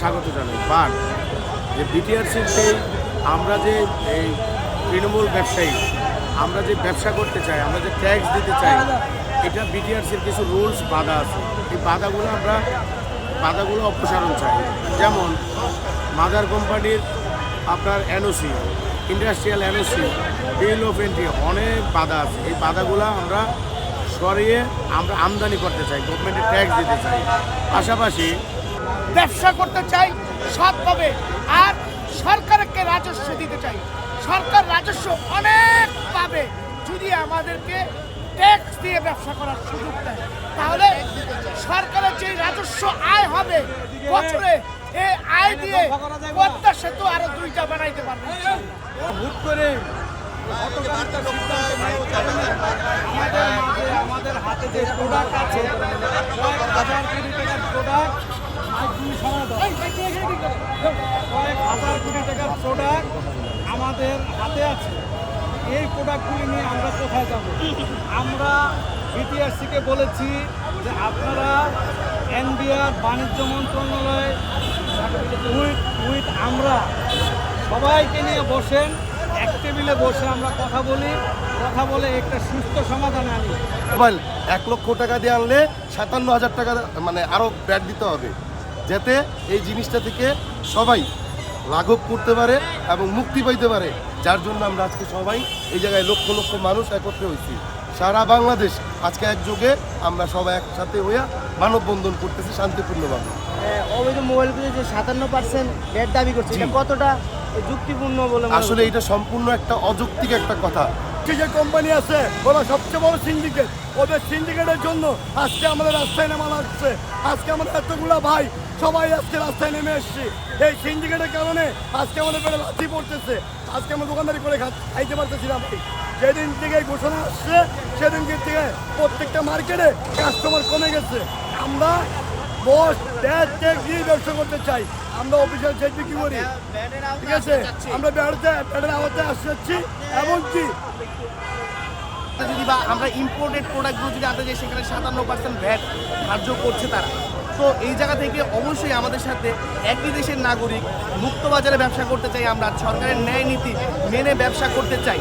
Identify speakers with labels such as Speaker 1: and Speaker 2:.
Speaker 1: স্বাগত জানাই। বাট যে বিটিআরসির সেই আমরা যে এই তৃণমূল ব্যবসায়ী আমরা যে ব্যবসা করতে চাই, আমরা যে ট্যাক্স দিতে চাই, এটা বিটিআরসির কিছু রুলস বাধা আছে। এই বাধাগুলো অপসারণ চাই। যেমন মাদার কোম্পানির আপনার NOC, industrial NOC, bill of entry, অনেক বাধা আছে। এই বাধাগুলো আমরা সরিয়ে আমরা আমদানি করতে চাই, গভর্নমেন্টের ট্যাক্স দিতে চাই, পাশাপাশি
Speaker 2: ব্যবসা করতে চাই সৎভাবে, আর সরকারকে রাজস্ব দিতে চাই। সরকার রাজস্ব অনেক পাবে যদি আমাদেরকে ট্যাক্স দিয়ে ব্যবসা করার সুযোগ দেয়। তাহলে সরকারের যে রাজস্ব আয় হবে বছরে, এই আয় দিয়ে পদ্মা সেতু আরো 2টা বানাইতে পারবে।
Speaker 3: হুট করে আমাদের হাতে যে প্রোডাক্ট আছে, কয়েক হাজার কোটি টাকার প্রোডাক্ট, কয়েক হাজার কোটি টাকার প্রোডাক্ট আমাদের হাতে আছে। এই প্রোডাক্টগুলি নিয়ে আমরা কোথায় যাব? আমরা বিটিআরসিকে বলেছি যে আপনারা এনবিআর, বাণিজ্য মন্ত্রণালয় উইথ আমরা সবাইকে নিয়ে বসেন, এক টেবিলে বসে আমরা কথা বলে একটা সুস্থ সমাধান আনি।
Speaker 4: মোবাইল 1 লক্ষ টাকা দিয়ে আনলে 57,000 টাকা মানে আরও ব্যাট দিতে হবে, যাতে এই জিনিসটা থেকে সবাই লাঘব করতে পারে এবং মুক্তি পাইতে পারে। যার জন্য আমরা আজকে সবাই এই জায়গায় লক্ষ লক্ষ মানুষ একত্রে হয়েছি। সারা বাংলাদেশ আজকে একযোগে আমরা সবাই একসাথে হইয়া মানববন্ধন করতেছি শান্তিপূর্ণভাবে।
Speaker 5: অবৈধ মোবাইলগুলো যে 57% ভ্যাট দাবি করছে, এটা কতটা যুক্তিপূর্ণ বলে?
Speaker 4: আসলে এটা সম্পূর্ণ একটা অযৌক্তিক একটা কথা।
Speaker 3: যে কোম্পানি আছে ওরা সবচেয়ে বড় সিন্ডিকেট, ওদের সিন্ডিকেটের জন্য আজকে আমাদের রাস্তায় নামা লাগছে। আজকে আমাদের এতগুলা ভাই সবাই আজকে রাস্তায় নেমে এসছি। এই সিন্ডিকেটের কারণে আজকে আমাদের পেটে লাথি পড়তেছে। আজকে আমরা দোকানদারি করে খাইতে পারতেছিলাম। যেদিন থেকে ঘোষণা আসছে সেদিনকে থেকে প্রত্যেকটা মার্কেটে কাস্টমার কমে গেছে। আমরা বস ট্যাক্স দিয়ে ব্যবসা করতে চাই। আমরা অফিসিয়াল চেক বিক্রি করি, ঠিক আছে? আমরা ব্যাটের আওতায় আসছি। এমনকি
Speaker 2: যদি বা আমরা ইম্পোর্টেড প্রোডাক্টগুলো যদি আনতে যাই, সেখানে 57% ভ্যাট ধার্য করছে তারা। তো এই জায়গা থেকে অবশ্যই আমাদের সাথে একই দেশের নাগরিক মুক্ত বাজারে ব্যবসা করতে চাই, আমরা সরকারের ন্যায় নীতি মেনে ব্যবসা করতে চাই।